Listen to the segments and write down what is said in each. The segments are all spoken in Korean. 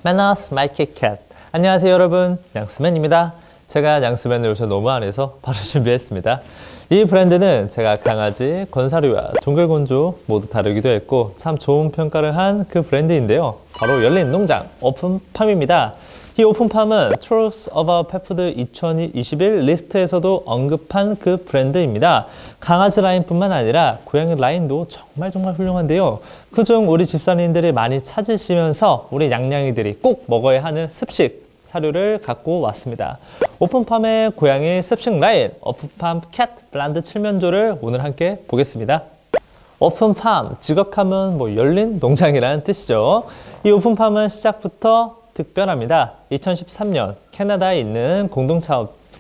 Manners My Cat. 안녕하세요 여러분, 냥스맨입니다. 제가 냥스맨을 요새 너무 안 해서 바로 준비했습니다. 이 브랜드는 제가 강아지, 건사료와 동글건조 모두 다루기도 했고 참 좋은 평가를 한 그 브랜드인데요. 바로 열린 농장 오픈팜입니다. 이 오픈팜은 Truth of Pet Food 2021 리스트에서도 언급한 그 브랜드입니다. 강아지 라인뿐만 아니라 고양이 라인도 정말 훌륭한데요. 그중 우리 집사님들이 많이 찾으시면서 우리 냥냥이들이 꼭 먹어야 하는 습식 사료를 갖고 왔습니다. 오픈팜의 고양이 습식 라인 오픈팜 캣 블란드 칠면조를 오늘 함께 보겠습니다. 오픈팜, 직역하면 열린 농장이라는 뜻이죠. 이 오픈팜은 시작부터 특별합니다. 2013년 캐나다에 있는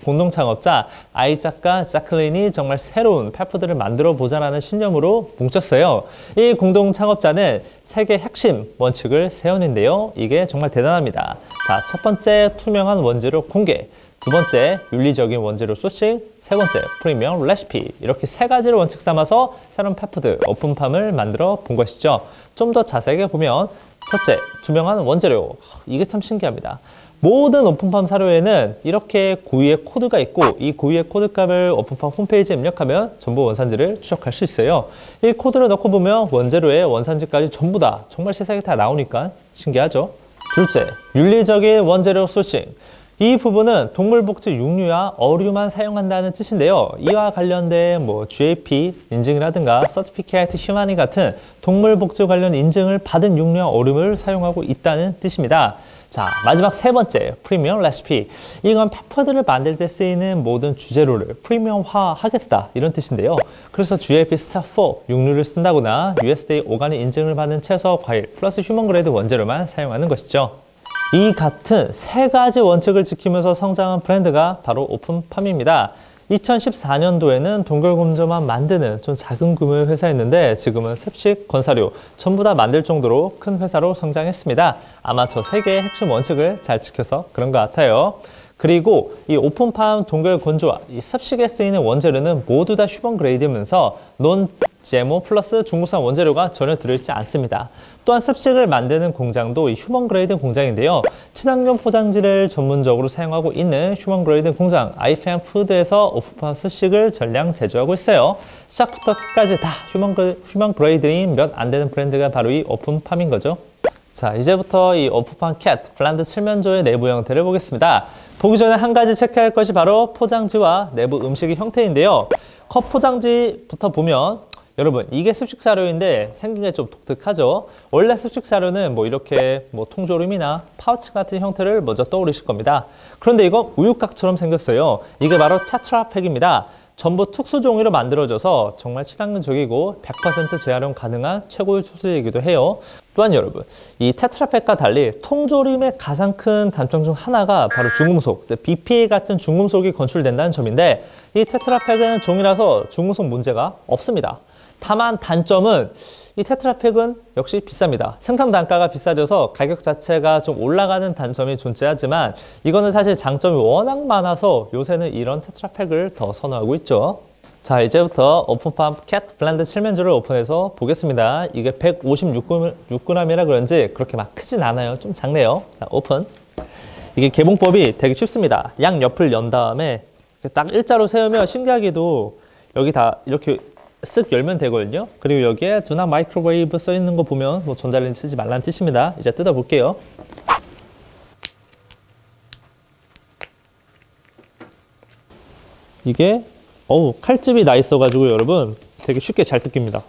공동창업자 아이작과 자클린이 정말 새로운 펫푸드를 만들어 보자라는 신념으로 뭉쳤어요. 이 공동창업자는 세계 핵심 원칙을 세웠는데요. 이게 정말 대단합니다. 자, 첫 번째 투명한 원재료 공개, 두 번째 윤리적인 원재료 소싱, 세 번째 프리미엄 레시피, 이렇게 세 가지를 원칙 삼아서 새로운 펫푸드 오픈팜을 만들어 본 것이죠. 좀 더 자세하게 보면 첫째, 투명한 원재료. 이게 참 신기합니다. 모든 오픈팜 사료에는 이렇게 고유의 코드가 있고 이 고유의 코드값을 오픈팜 홈페이지에 입력하면 전부 원산지를 추적할 수 있어요. 이 코드를 넣고 보면 원재료의 원산지까지 전부 다 정말 세세하게 다 나오니까 신기하죠. 둘째, 윤리적인 원재료 소싱. 이 부분은 동물복지 육류와 어류만 사용한다는 뜻인데요. 이와 관련된 GAP 인증이라든가 Certificate Humane 같은 동물복지 관련 인증을 받은 육류와 어류를 사용하고 있다는 뜻입니다. 자, 마지막 세 번째, 프리미엄 레시피. 이건 펫푸드를 만들 때 쓰이는 모든 주재료를 프리미엄화 하겠다 이런 뜻인데요. 그래서 GAP 스타 4 육류를 쓴다거나 USDA 오가닉 인증을 받는 채소, 과일 플러스 휴먼 그레이드 원재료만 사용하는 것이죠. 이 같은 세 가지 원칙을 지키면서 성장한 브랜드가 바로 오픈팜입니다. 2014년도에는 동글건조만 만드는 좀 작은 규모의 회사였는데 지금은 습식, 건사료 전부 다 만들 정도로 큰 회사로 성장했습니다. 아마 저 세 개의 핵심 원칙을 잘 지켜서 그런 것 같아요. 그리고 이 오픈팜 동글건조와 이 습식에 쓰이는 원재료는 모두 다 휴먼 그레이드면서 논 GMO 플러스 중국산 원재료가 전혀 들어있지 않습니다. 또한 습식을 만드는 공장도 이 휴먼 그레이드 공장인데요. 친환경 포장지를 전문적으로 사용하고 있는 휴먼 그레이드 공장 아이펜 푸드에서 오픈팜 습식을 전량 제조하고 있어요. 시작부터 끝까지 다 휴먼 그레이드인 몇 안 되는 브랜드가 바로 이 오픈팜인 거죠. 자, 이제부터 이 오픈팜 캣 블란드 칠면조의 내부 형태를 보겠습니다. 보기 전에 한 가지 체크할 것이 바로 포장지와 내부 음식의 형태인데요. 컵 포장지부터 보면 여러분, 이게 습식 사료인데 생긴 게 좀 독특하죠. 원래 습식 사료는 이렇게 통조림이나 파우치 같은 형태를 먼저 떠오르실 겁니다. 그런데 이거 우유곽처럼 생겼어요. 이게 바로 테트라팩입니다. 전부 특수 종이로 만들어져서 정말 친환경적이고 100% 재활용 가능한 최고의 소스이기도 해요. 또한 여러분, 이 테트라팩과 달리 통조림의 가장 큰 단점 중 하나가 바로 중금속, BPA 같은 중금속이 건출된다는 점인데 이 테트라팩은 종이라서 중금속 문제가 없습니다. 다만 단점은 이 테트라팩은 역시 비쌉니다. 생산 단가가 비싸져서 가격 자체가 좀 올라가는 단점이 존재하지만 이거는 사실 장점이 워낙 많아서 요새는 이런 테트라팩을 더 선호하고 있죠. 자, 이제부터 오픈팜 캣 블란드 칠면조를 오픈해서 보겠습니다. 이게 156g이라 그런지 그렇게 막 크진 않아요. 좀 작네요. 자, 오픈. 이게 개봉법이 되게 쉽습니다. 양 옆을 연 다음에 딱 일자로 세우면 신기하게도 여기 다 이렇게 쓱 열면 되거든요. 그리고 여기에 Do not microwave 써 있는 거 보면 전자레인지 쓰지 말라는 뜻입니다. 이제 뜯어 볼게요. 이게 칼집이 나 있어 가지고 여러분 되게 쉽게 잘 뜯깁니다.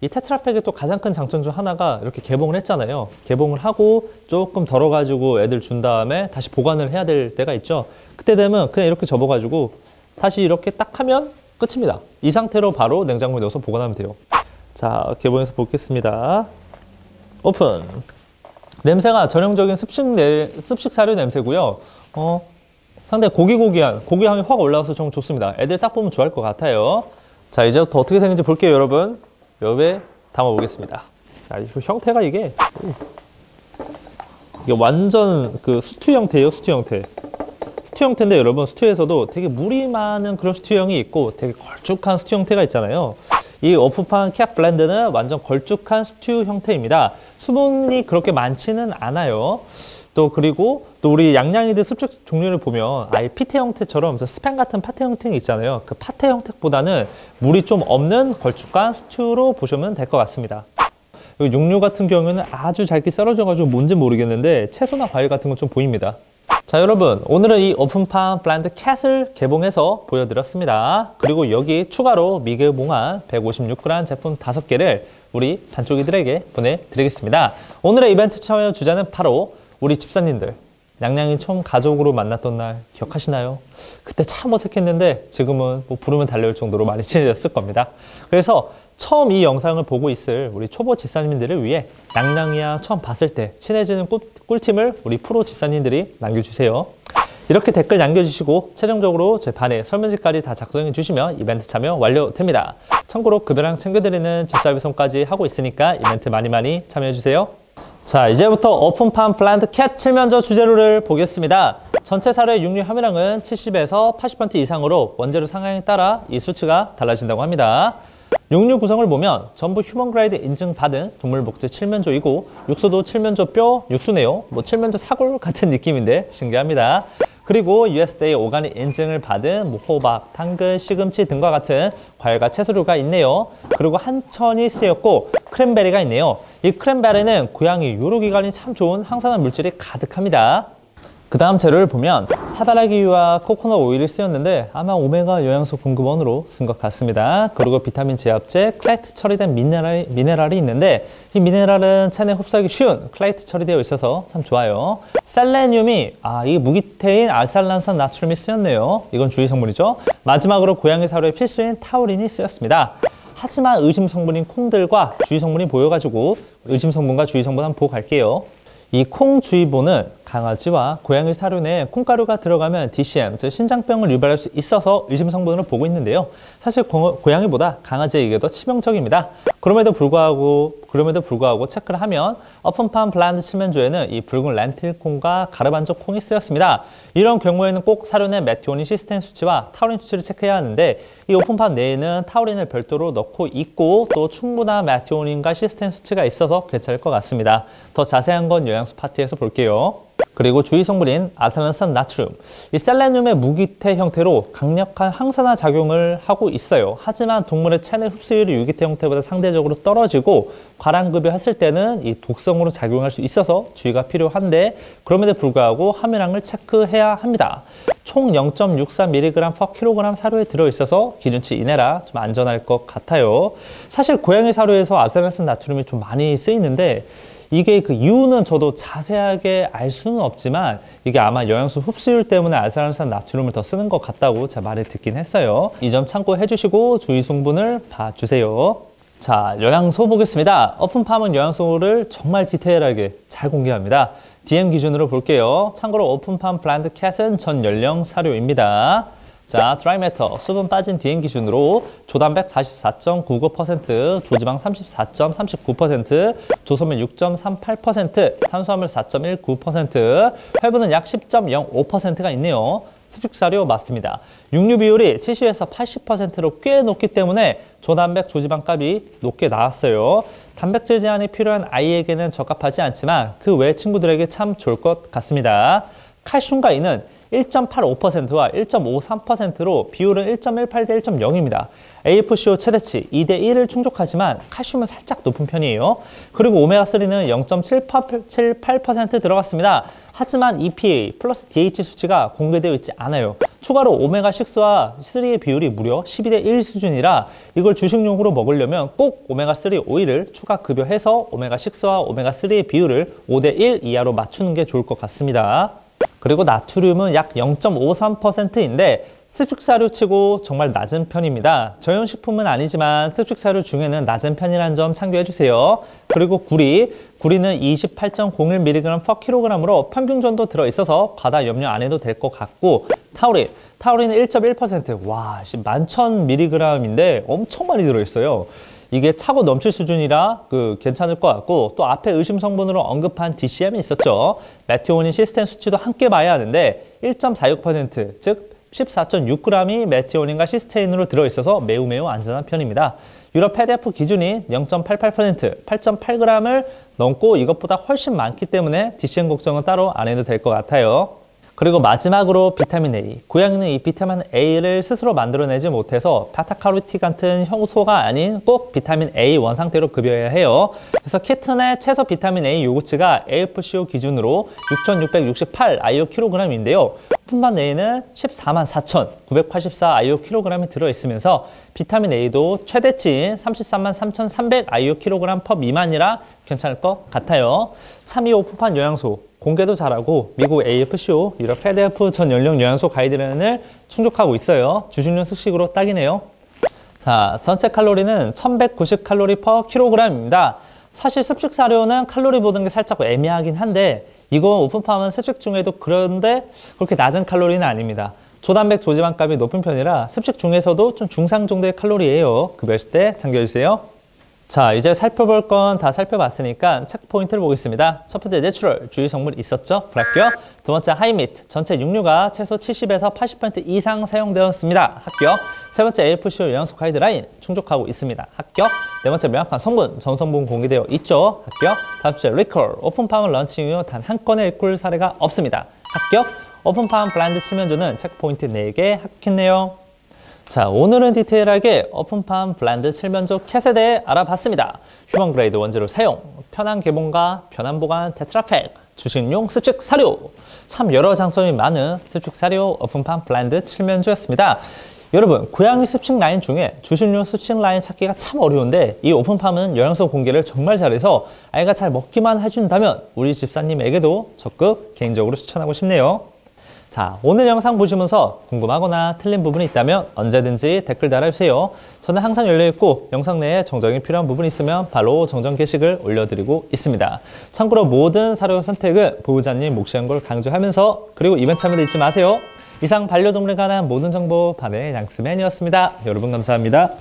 이 테트라팩의 또 가장 큰 장점 중 하나가 이렇게 개봉을 했잖아요. 개봉을 하고 조금 덜어가지고 애들 준 다음에 다시 보관을 해야 될 때가 있죠. 그때 되면 그냥 이렇게 접어가지고 다시 이렇게 딱 하면 끝입니다. 이 상태로 바로 냉장고에 넣어서 보관하면 돼요. 자, 개봉해서 보겠습니다. 오픈. 냄새가 전형적인 습식 사료 냄새고요. 상당히 고기향이 확 올라와서 정말 좋습니다. 애들 딱 보면 좋아할 것 같아요. 자, 이제부터 어떻게 생긴지 볼게요, 여러분. 여기에 담아 보겠습니다. 자, 이 형태가 이게 완전 그 스튜 형태예요. 스튜 형태인데 여러분, 스튜에서도 되게 물이 많은 그런 스튜형이 있고 되게 걸쭉한 스튜 형태가 있잖아요. 이 오픈판 캣 블렌드는 완전 걸쭉한 스튜 형태입니다. 수분이 그렇게 많지는 않아요. 그리고 우리 양양이들 습식 종류를 보면 아예 피테 형태처럼 스팸 같은 파테 형태가 있잖아요. 그 파테 형태보다는 물이 좀 없는 걸쭉한 스튜로 보시면 될 것 같습니다. 육류 같은 경우는 아주 잘게 썰어져가지고 뭔지 모르겠는데 채소나 과일 같은 건 좀 보입니다. 자, 여러분, 오늘은 이 오픈판 블렌드 캣을 개봉해서 보여드렸습니다. 그리고 여기 추가로 미개봉한 156g 제품 5개를 우리 반쪽이들에게 보내드리겠습니다. 오늘의 이벤트 참여 주제는 바로 우리 집사님들, 양양이 총 가족으로 만났던 날 기억하시나요? 그때 참 어색했는데 지금은 뭐 부르면 달려올 정도로 많이 친해졌을 겁니다. 그래서 처음 이 영상을 보고 있을 우리 초보 집사님들을 위해 양양이와 처음 봤을 때 친해지는 꿀팁을 우리 프로 집사님들이 남겨주세요. 이렇게 댓글 남겨주시고 최종적으로 제 반에 설문지까지 다 작성해 주시면 이벤트 참여 완료됩니다. 참고로 급여랑 챙겨드리는 집사비송까지 하고 있으니까 이벤트 많이 참여해주세요. 자, 이제부터 오픈판 블렌드 캣 칠면조 주재료를 보겠습니다. 전체 사료의 육류 함유량은 70에서 80% 이상으로 원재료 상향에 따라 이 수치가 달라진다고 합니다. 육류 구성을 보면 전부 휴먼 그레이드 인증받은 동물 목재 칠면조이고 육수도 칠면조 뼈 육수네요. 뭐 칠면조 사골 같은 느낌인데 신기합니다. 그리고 USDA 오가닉 인증을 받은 호박, 당근, 시금치 등과 같은 과일과 채소류가 있네요. 그리고 한천이 쓰였고 크랜베리가 있네요. 이 크랜베리는 고양이 요로기관이 참 좋은 항산화 물질이 가득합니다. 그 다음 재료를 보면 해바라기와 코코넛 오일이 쓰였는데 아마 오메가 영양소 공급원으로 쓴 것 같습니다. 그리고 비타민 제합제, 클레이트 처리된 미네랄이 있는데 이 미네랄은 체내 흡수하기 쉬운 클레이트 처리되어 있어서 참 좋아요. 셀레늄이 이 무기태인 알살란산 나트륨이 쓰였네요. 이건 주의 성분이죠. 마지막으로 고양이 사료의 필수인 타우린이 쓰였습니다. 하지만 의심 성분인 콩들과 주의 성분이 보여가지고 의심 성분과 주의 성분 한번 보고 갈게요. 이 콩주의보는 강아지와 고양이 사료 내에 콩가루가 들어가면 DCM, 즉 신장병을 유발할 수 있어서 의심 성분으로 보고 있는데요. 사실 고양이보다 강아지에게 더 치명적입니다. 그럼에도 불구하고 체크를 하면 오픈판 블렌드 칠면조에는 이 붉은 렌틸 콩과 가르반조 콩이 쓰였습니다. 이런 경우에는 꼭 사료 내 메티오닌 시스테인 수치와 타우린 수치를 체크해야 하는데 이 오픈판 내에는 타우린을 별도로 넣고 있고 또 충분한 메티오닌과 시스테인 수치가 있어서 괜찮을 것 같습니다. 더 자세한 건 영양소 파트에서 볼게요. 그리고 주의 성분인 아살란산 나트륨, 이 셀레늄의 무기태 형태로 강력한 항산화 작용을 하고 있어요. 하지만 동물의 체내 흡수율이 유기태 형태보다 상대적으로 떨어지고 과량급여 했을 때는 이 독성으로 작용할 수 있어서 주의가 필요한데 그럼에도 불구하고 함유량을 체크해야 합니다. 총 0.64mg/kg 사료에 들어있어서 기준치 이내라 좀 안전할 것 같아요. 사실 고양이 사료에서 아살란산 나트륨이 좀 많이 쓰이는데 이게 그 이유는 저도 자세하게 알 수는 없지만 이게 아마 영양소 흡수율 때문에 아살란산 나트륨을 더 쓰는 것 같다고 제가 말을 듣긴 했어요. 이 점 참고해 주시고 주의 성분을 봐주세요. 자, 영양소 보겠습니다. 오픈팜은 영양소를 정말 디테일하게 잘 공개합니다. DM 기준으로 볼게요. 참고로 오픈팜 블렌드 캣은 전 연령 사료입니다. 자, 드라이 매터, 수분 빠진 DM 기준으로 조단백 44.99%, 조지방 34.39%, 조소면 6.38%, 탄수화물 4.19%, 회분은 약 10.05%가 있네요. 습식사료 맞습니다. 육류 비율이 70에서 80%로 꽤 높기 때문에 조단백, 조지방 값이 높게 나왔어요. 단백질 제한이 필요한 아이에게는 적합하지 않지만 그 외 친구들에게 참 좋을 것 같습니다. 칼슘과 이는 1.85%와 1.53%로 비율은 1.18 대 1.0입니다. AFCO 최대치 2대 1을 충족하지만 칼슘은 살짝 높은 편이에요. 그리고 오메가3는 0.78% 들어갔습니다. 하지만 EPA 플러스 DH 수치가 공개되어 있지 않아요. 추가로 오메가6와 3의 비율이 무려 12대 1 수준이라 이걸 주식용으로 먹으려면 꼭 오메가3 오일을 추가 급여해서 오메가6와 오메가3의 비율을 5대 1 이하로 맞추는 게 좋을 것 같습니다. 그리고 나트륨은 약 0.53%인데 습식사료 치고 정말 낮은 편입니다. 저염식품은 아니지만 습식사료 중에는 낮은 편이라는 점 참고해 주세요. 그리고 구리는 28.01mg/kg으로 평균 정도 들어있어서 과다 염려 안 해도 될 것 같고 타우린은 1.1%, 와, 11,000mg인데 엄청 많이 들어있어요. 이게 차고 넘칠 수준이라 괜찮을 것 같고 또 앞에 의심 성분으로 언급한 DCM이 있었죠. 메티오닌 시스템 수치도 함께 봐야 하는데 1.46%, 즉 14.6g이 메티오닌과 시스테인으로 들어있어서 매우 안전한 편입니다. 유럽 PDF 기준인 0.88%, 8.8g을 넘고 이것보다 훨씬 많기 때문에 DCM 걱정은 따로 안 해도 될 것 같아요. 그리고 마지막으로 비타민 A. 고양이는 이 비타민 A를 스스로 만들어내지 못해서 베타카로틴 같은 효소가 아닌 꼭 비타민 A 원상태로 급여해야 해요. 그래서 키튼의 최소 비타민 A 요구치가 AFCO 기준으로 6,668 IU/kg인데요. 오픈반 A는 144,984 IU/kg이 들어있으면서 비타민 A도 최대치인 333,300 IU/kg 미만이라 괜찮을 것 같아요. 참 이 오픈판 영양소 공개도 잘하고 미국 AFCO, 유럽 PDF 전 연령 영양소 가이드라인을 충족하고 있어요. 주식용 습식으로 딱이네요. 자, 전체 칼로리는 1190칼로리 per kg입니다. 사실 습식 사료는 칼로리 보는 게 살짝 애매하긴 한데 이거 오픈팜은 습식 중에도 그런데 그렇게 낮은 칼로리는 아닙니다. 조단백, 조지방값이 높은 편이라 습식 중에서도 좀 중상 정도의 칼로리예요. 급여하실 때 참고해주세요. 자, 이제 살펴볼 건 다 살펴봤으니까 체크 포인트를 보겠습니다. 첫 번째 내추럴, 주의 성분 있었죠? 불합격. 두 번째 하이미트, 전체 육류가 최소 70에서 80% 이상 사용되었습니다. 합격. 세 번째 AFCO 영양소 가이드라인 충족하고 있습니다. 합격. 네 번째 명확한 성분, 전성분 공개되어 있죠? 합격. 다음 번째 리콜, 오픈팜을 런칭 이후 단 한 건의 리콜 사례가 없습니다. 합격. 오픈팜 블라인드 칠면조는 체크 포인트 4개 합격했네요. 자, 오늘은 디테일하게 오픈팜 블라인드 칠면조 캣에 대해 알아봤습니다. 휴먼 그레이드 원재료 사용, 편한 개봉과 편한 보관 테트라팩, 주식용 습식 사료. 참 여러 장점이 많은 습식 사료 오픈팜 블라인드 칠면조였습니다. 여러분, 고양이 습식 라인 중에 주식용 습식 라인 찾기가 참 어려운데 이 오픈팜은 영양소 공개를 정말 잘해서 아이가 잘 먹기만 해준다면 우리 집사님에게도 적극 개인적으로 추천하고 싶네요. 자, 오늘 영상 보시면서 궁금하거나 틀린 부분이 있다면 언제든지 댓글 달아주세요. 저는 항상 열려있고 영상 내에 정정이 필요한 부분이 있으면 바로 정정 게시글 올려드리고 있습니다. 참고로 모든 사료 선택은 보호자님 몫이란 걸 강조하면서 그리고 이벤트 참여도 잊지 마세요. 이상 반려동물에 관한 모든 정보 반의 양스맨이었습니다. 여러분 감사합니다.